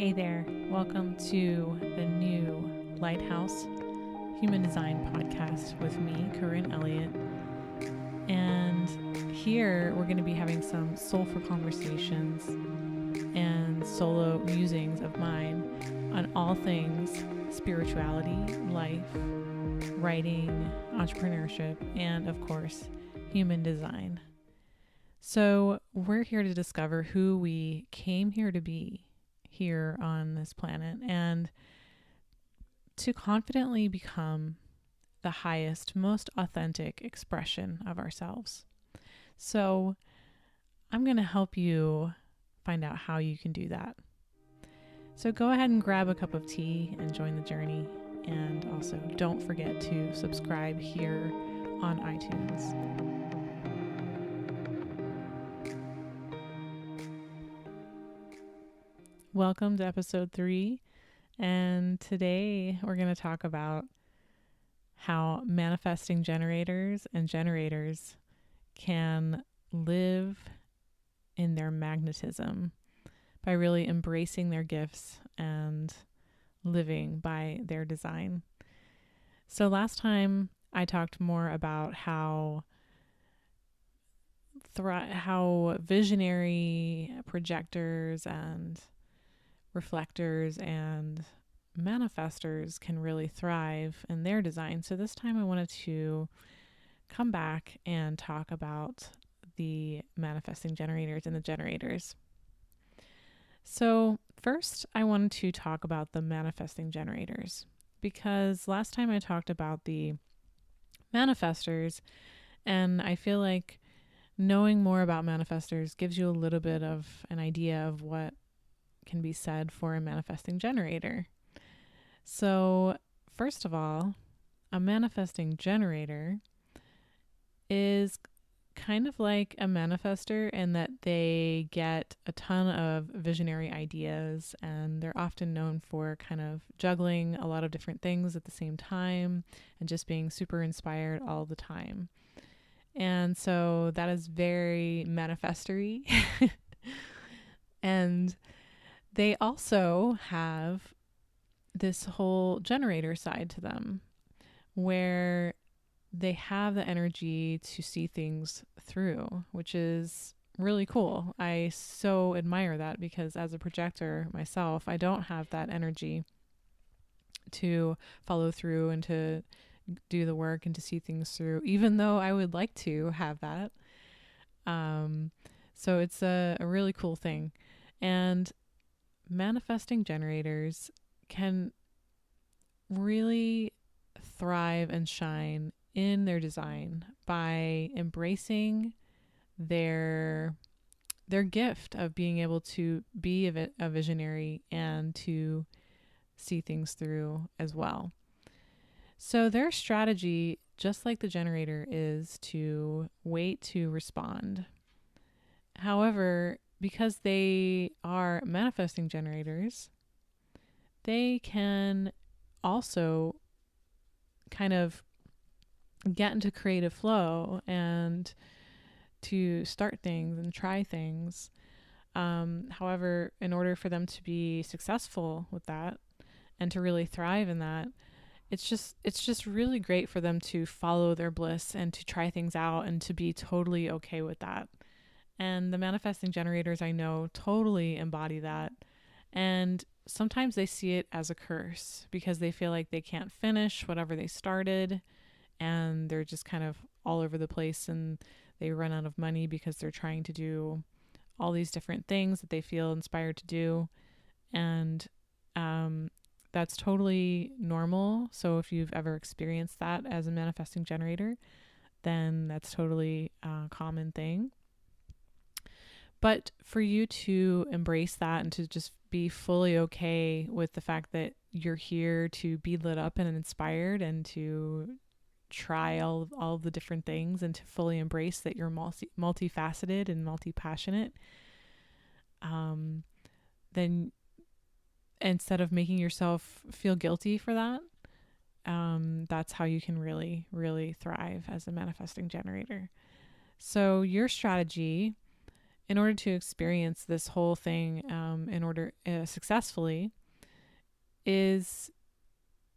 Hey there, welcome to the new Lighthouse Human Design podcast with me, Corinne Elliott. And here we're going to be having some soulful conversations and solo musings of mine on all things spirituality, life, writing, entrepreneurship, and of course, human design. So we're here to discover who we came here to be here on this planet and to confidently become the highest, most authentic expression of ourselves. So I'm going to help you find out how you can do that. So go ahead and grab a cup of tea and join the journey. And also don't forget to subscribe here on iTunes. Welcome to episode 3, and today we're going to talk about how manifesting generators and generators can live in their magnetism by really embracing their gifts and living by their design. So last time I talked more about how visionary projectors and reflectors and manifestors can really thrive in their design. So this time I wanted to come back and talk about the manifesting generators and the generators. So first I wanted to talk about the manifesting generators, because last time I talked about the manifestors, and I feel like knowing more about manifestors gives you a little bit of an idea of what can be said for a manifesting generator. So first of all, a manifesting generator is kind of like a manifester in that they get a ton of visionary ideas, and they're often known for kind of juggling a lot of different things at the same time and just being super inspired all the time. And so that is very manifestory. And they also have this whole generator side to them where they have the energy to see things through, which is really cool. I so admire that, because as a projector myself, I don't have that energy to follow through and to do the work and to see things through, even though I would like to have that. So it's a really cool thing. And manifesting generators can really thrive and shine in their design by embracing their gift of being able to be a visionary and to see things through as well. So their strategy, just like the generator, is to wait to respond. However, because they are manifesting generators, they can also kind of get into creative flow and to start things and try things. However, in order for them to be successful with that and to really thrive in that, it's just really great for them to follow their bliss and to try things out and to be totally okay with that. And the manifesting generators I know totally embody that. And sometimes they see it as a curse because they feel like they can't finish whatever they started, and they're just kind of all over the place, and they run out of money because they're trying to do all these different things that they feel inspired to do. And that's totally normal. So if you've ever experienced that as a manifesting generator, then that's totally a common thing. But for you to embrace that and to just be fully okay with the fact that you're here to be lit up and inspired and to try all the different things and to fully embrace that you're multifaceted and multi-passionate, then instead of making yourself feel guilty for that, that's how you can really, really thrive as a manifesting generator. So your strategy in order to experience this whole thing, in order successfully, is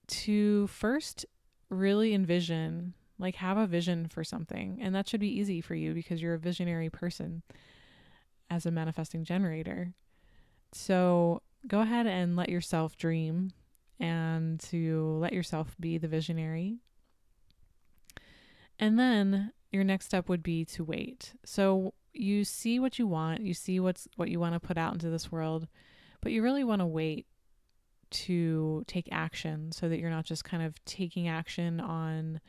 to first really envision, like have a vision for something. And that should be easy for you because you're a visionary person as a manifesting generator. So go ahead and let yourself dream and to let yourself be the visionary. And then your next step would be to wait. So you see what you want, you see what you want to put out into this world, but you really want to wait to take action so that you're not just kind of taking action on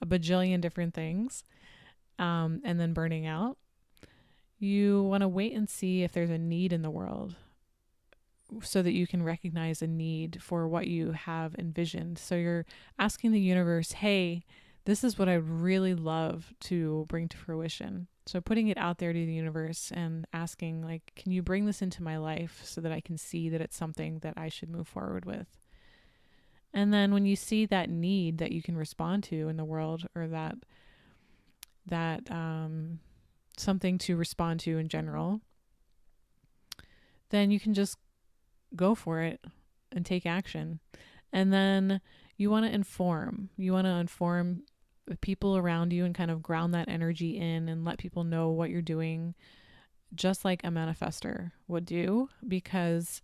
a bajillion different things, and then burning out. You want to wait and see if there's a need in the world so that you can recognize a need for what you have envisioned. So you're asking the universe, hey, this is what I'd really love to bring to fruition. So putting it out there to the universe and asking, like, can you bring this into my life so that I can see that it's something that I should move forward with? And then when you see that need that you can respond to in the world, or that something to respond to in general, then you can just go for it and take action. And then you want to inform. You want to inform the people around you and kind of ground that energy in and let people know what you're doing, just like a manifester would do. Because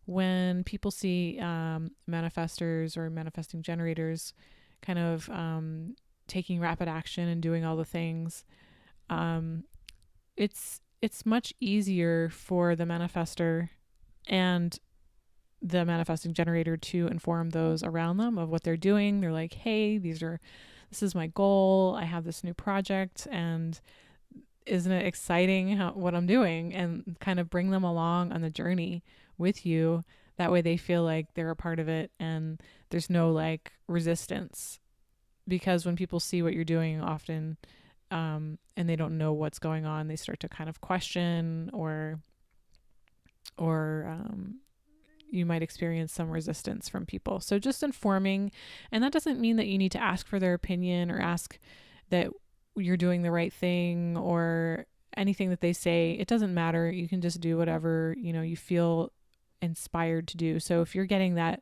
when people see manifestors or manifesting generators kind of taking rapid action and doing all the things, it's much easier for the manifester and the manifesting generator to inform those around them of what they're doing. They're like, hey, this is my goal. I have this new project, and isn't it exciting what I'm doing? And kind of bring them along on the journey with you. That way they feel like they're a part of it and there's no like resistance. Because when people see what you're doing often, and they don't know what's going on, they start to kind of question, or you might experience some resistance from people. So just informing, and that doesn't mean that you need to ask for their opinion or ask that you're doing the right thing or anything that they say. It doesn't matter. You can just do whatever, you feel inspired to do. So if you're getting that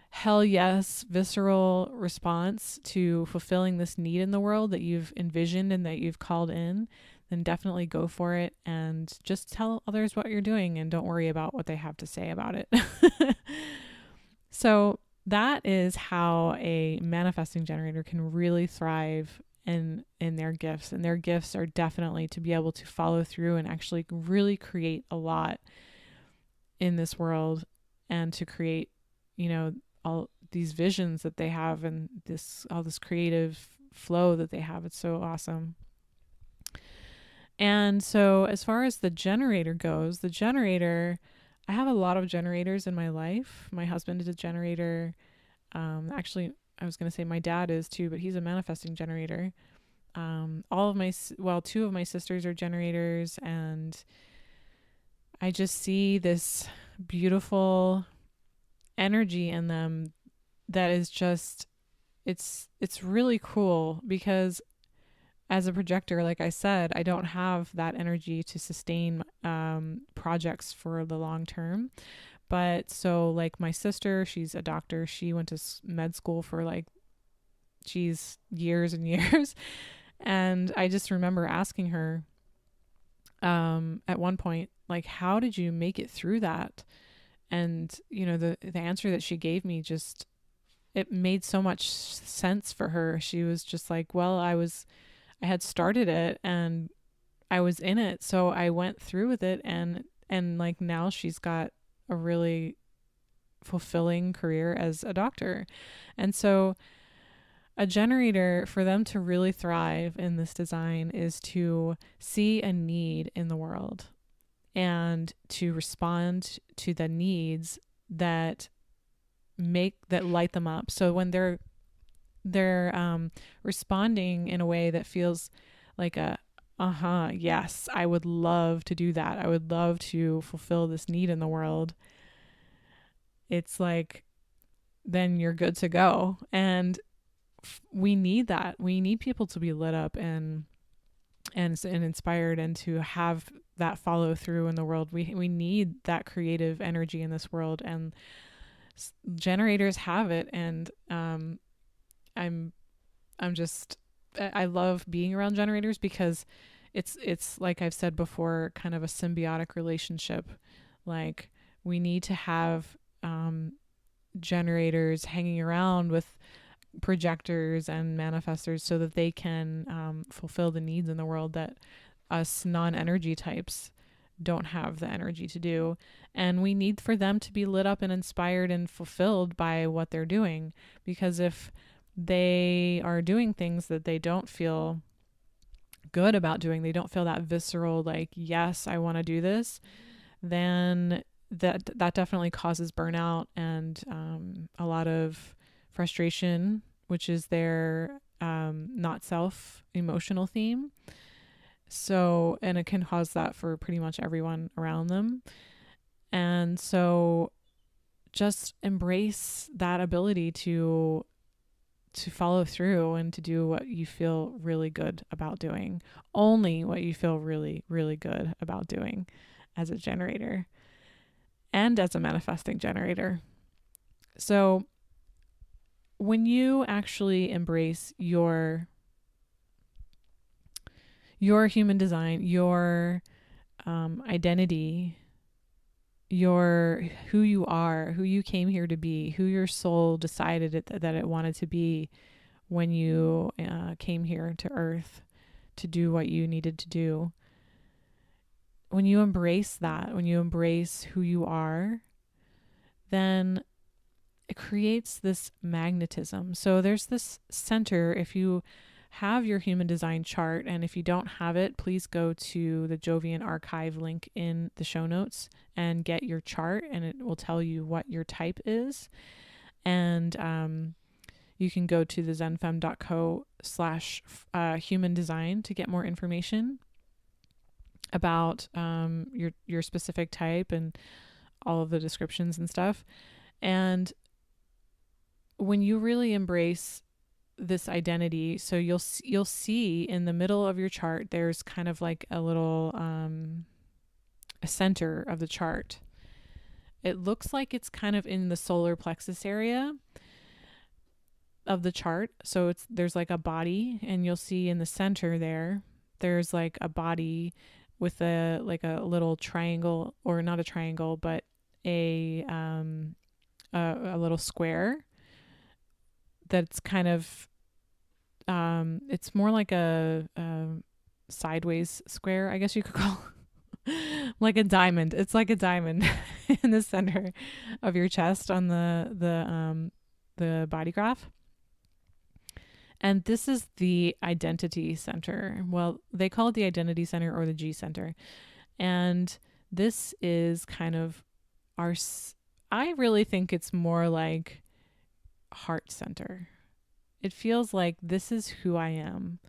hell yes, visceral response to fulfilling this need in the world that you've envisioned and that you've called in, then definitely go for it and just tell others what you're doing and don't worry about what they have to say about it. So that is how a manifesting generator can really thrive in their gifts. And their gifts are definitely to be able to follow through and actually really create a lot in this world, and to create, all these visions that they have and all this creative flow that they have. It's so awesome. And so as far as the generator goes, I have a lot of generators in my life. My husband is a generator. Actually, I was going to say my dad is too, but he's a manifesting generator. Two of my sisters are generators, and I just see this beautiful energy in them that is just, it's really cool, because as a projector, like I said, I don't have that energy to sustain projects for the long term. But so like my sister, she's a doctor. She went to med school for years and years. And I just remember asking her at one point, like, how did you make it through that? And, the answer that she gave me it made so much sense for her. She was just like, well, I had started it and I was in it. So I went through with it, and like now she's got a really fulfilling career as a doctor. And so a generator, for them to really thrive in this design, is to see a need in the world and to respond to the needs that light them up. So when they're responding in a way that feels like yes, I would love to do that. I would love to fulfill this need in the world. It's like, then you're good to go. And we need that. We need people to be lit up and inspired, and to have that follow through in the world. We need that creative energy in this world, and generators have it. And I'm I'm just I love being around generators because it's like I've said before, kind of a symbiotic relationship. Like, we need to have generators hanging around with projectors and manifestors so that they can fulfill the needs in the world that us non-energy types don't have the energy to do. And we need for them to be lit up and inspired and fulfilled by what they're doing, because if they are doing things that they don't feel good about doing, they don't feel that visceral, like, yes, I want to do this, then that definitely causes burnout and a lot of frustration, which is their not self emotional theme. So, and it can cause that for pretty much everyone around them. And so just embrace that ability to follow through and to do what you feel really good about doing. Only what you feel really, really good about doing as a generator and as a manifesting generator. So when you actually embrace your human design, your identity, your who you are, who you came here to be, who your soul decided that it wanted to be when you came here to Earth to do what you needed to do. When you embrace that, when you embrace who you are, then it creates this magnetism. So there's this center. If you have your human design chart, and if you don't have it, please go to the Jovian archive link in the show notes and get your chart, and it will tell you what your type is. And you can go to the zenfem.co/human design to get more information about your specific type and all of the descriptions and stuff. And when you really embrace this identity, so you'll see in the middle of your chart, there's kind of like a little a center of the chart. It looks like it's kind of in the solar plexus area of the chart. So there's like a body, and you'll see in the center there's like a body with a little triangle, or not a triangle, but a little square that's kind of it's more like a sideways square, I guess you could call like a diamond. It's like a diamond in the center of your chest on the body graph. And this is the identity center. Well, they call it the identity center or the G center. And this is kind of I really think it's more like heart center. It feels like this is who I am.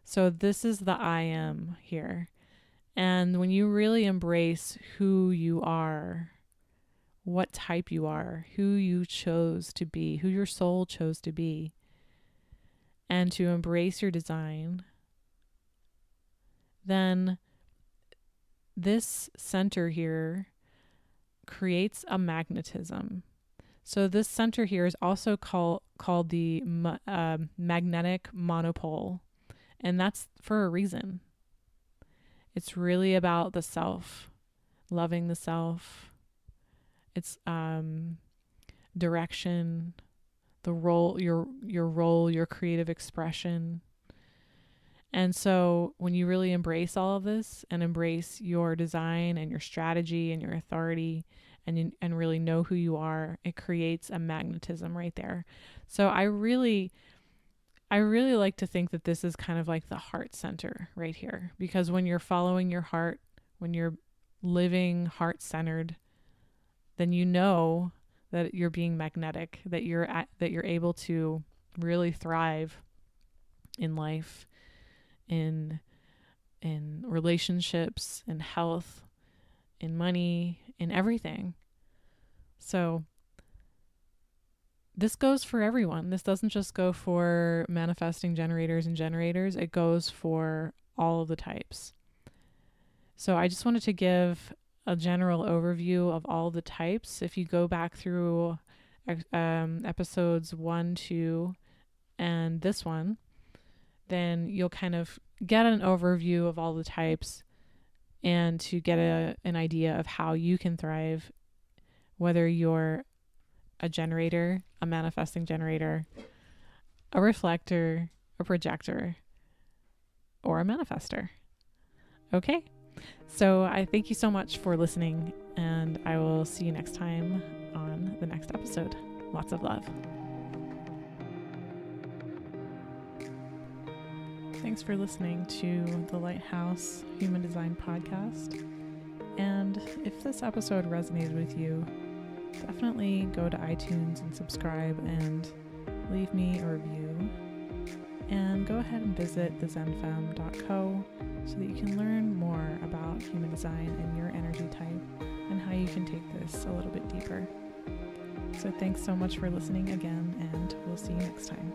So this is the I am here. And when you really embrace who you are, what type you are, who you chose to be, who your soul chose to be, and to embrace your design, then this center here creates a magnetism. So this center here is also called the magnetic monopole, and that's for a reason. It's really about the self, loving the self. It's direction, the role, your role, your creative expression. And so when you really embrace all of this and embrace your design and your strategy and your authority, and really know who you are, it creates a magnetism right there. So I really like to think that this is kind of like the heart center right here, because when you're following your heart, when you're living heart-centered, then you know that you're being magnetic, that you're able to really thrive in life, in relationships, in health, in money, in everything. So this goes for everyone. This doesn't just go for manifesting generators and generators. It goes for all of the types. So I just wanted to give a general overview of all the types. If you go back through episodes 1, 2, and this one, then you'll kind of get an overview of all the types and to get an idea of how you can thrive, whether you're a generator, a manifesting generator, a reflector, a projector, or a manifester. Okay, so I thank you so much for listening, and I will see you next time on the next episode. Lots of love. Thanks for listening to the Lighthouse Human Design Podcast. And if this episode resonated with you, definitely go to iTunes and subscribe and leave me a review. And go ahead and visit thezenfemme.co so that you can learn more about human design and your energy type and how you can take this a little bit deeper. So thanks so much for listening again, and we'll see you next time.